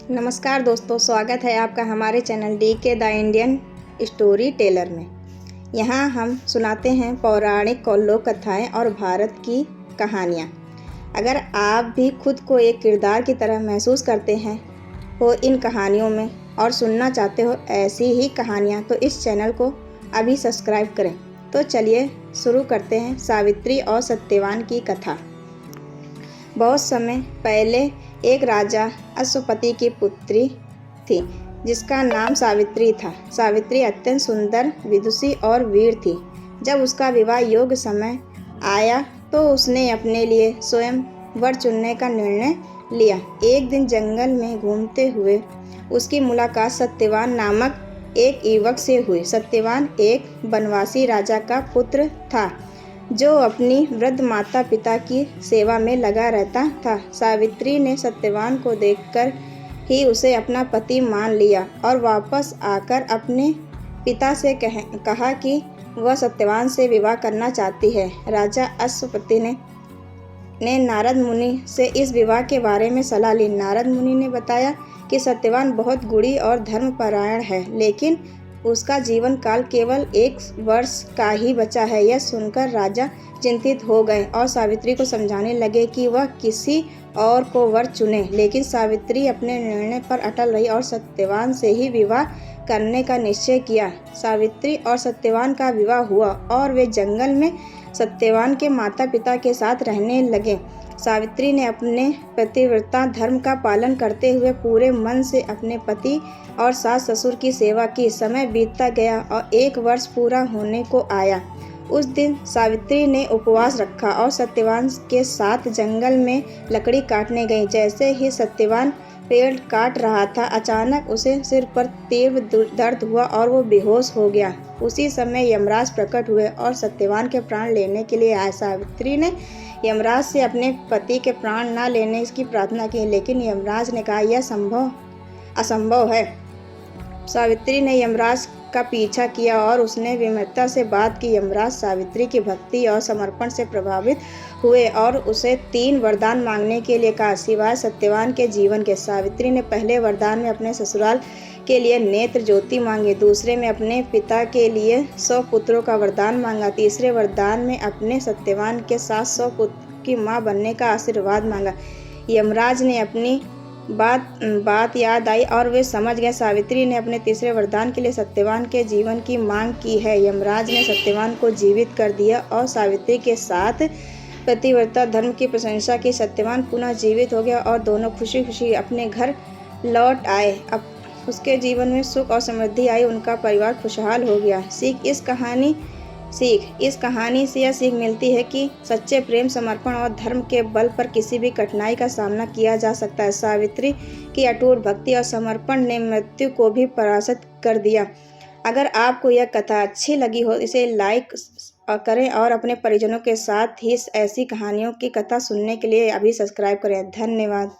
नमस्कार दोस्तों, स्वागत है आपका हमारे channel DK the Indian story teller में। यहाँ हम सुनाते हैं पौराणिक लोक कथाएँ और भारत की कहानियाँ। अगर आप भी खुद को एक किरदार की तरह महसूस करते हैं हो इन कहानियों में और सुनना चाहते हो ऐसी ही कहानियाँ, तो इस चैनल को अभी सब्सक्राइब करें। तो चलिए शुरू करते हैं सावित्री और सत्यवान की कथा। बहुत समय पहले एक राजा अश्वपति की पुत्री थी जिसका नाम सावित्री था। सावित्री अत्यंत सुंदर, विदुषी और वीर थी। जब उसका विवाह योग्य समय आया तो उसने अपने लिए स्वयं वर चुनने का निर्णय लिया। एक दिन जंगल में घूमते हुए उसकी मुलाकात सत्यवान नामक एक युवक से हुई। सत्यवान एक वनवासी राजा का पुत्र था जो अपनी वृद्ध माता पिता की सेवा में लगा रहता था। सावित्री ने सत्यवान को देखकर ही उसे अपना पति मान लिया और वापस आकर अपने पिता से कहा कि वह सत्यवान से विवाह करना चाहती है। राजा अश्वपति ने नारद मुनि से इस विवाह के बारे में सलाह ली। नारद मुनि ने बताया कि सत्यवान बहुत गुणी और धर्मपरायण है, लेकिन उसका जीवन काल केवल 1 वर्ष का ही बचा है। यह सुनकर राजा चिंतित हो गए और सावित्री को समझाने लगे कि वह किसी और को वर चुने। लेकिन सावित्री अपने निर्णय पर अटल रही और सत्यवान से ही विवाह करने का निश्चय किया। सावित्री और सत्यवान का विवाह हुआ और वे जंगल में सत्यवान के माता पिता के साथ रहने लगे। सावित्री ने अपने पतिव्रता धर्म का पालन करते हुए पूरे मन से अपने पति और सास ससुर की सेवा की। समय बीतता गया और 1 वर्ष पूरा होने को आया। उस दिन सावित्री ने उपवास रखा और सत्यवान के साथ जंगल में लकड़ी काटने गई। जैसे ही सत्यवान पेड़ काट रहा था, अचानक उसे सिर पर तीव्र दर्द हुआ और वो बेहोश हो गया। उसी समय यमराज प्रकट हुए और सत्यवान के प्राण लेने के लिए आए। सावित्री ने यमराज से अपने पति के प्राण न लेने की प्रार्थना की, लेकिन यमराज ने कहा यह असंभव है। सावित्री ने यमराज का पीछा किया और उसने विनम्रता से बात की। यमराज सावित्री की भक्ति और समर्पण से प्रभावित हुए और उसे 3 वरदान मांगने के लिए कहा, सिवाय सत्यवान के जीवन के। सावित्री ने पहले वरदान में अपने ससुराल के लिए नेत्र ज्योति मांगी, दूसरे में अपने पिता के लिए 100 पुत्रों का वरदान मांगा, तीसरे वरदान में अपने सत्यवान के साथ 100 पुत्र की माँ बनने का आशीर्वाद मांगा। यमराज ने अपनी बात याद आई और वे समझ गए। सावित्री ने अपने तीसरे वरदान के लिए सत्यवान के जीवन की मांग की है। यमराज ने सत्यवान को जीवित कर दिया और सावित्री के साथ पतिव्रता धर्म की प्रशंसा की। सत्यवान पुनः जीवित हो गया और दोनों खुशी खुशी अपने घर लौट आए। अब उसके जीवन में सुख और समृद्धि आई, उनका परिवार खुशहाल हो गया। इस कहानी से यह सीख मिलती है कि सच्चे प्रेम, समर्पण और धर्म के बल पर किसी भी कठिनाई का सामना किया जा सकता है। सावित्री की अटूट भक्ति और समर्पण ने मृत्यु को भी पराजित कर दिया। अगर आपको यह कथा अच्छी लगी हो, इसे लाइक करें और अपने परिजनों के साथ ही ऐसी कहानियों की कथा सुनने के लिए अभी सब्सक्राइब करें। धन्यवाद।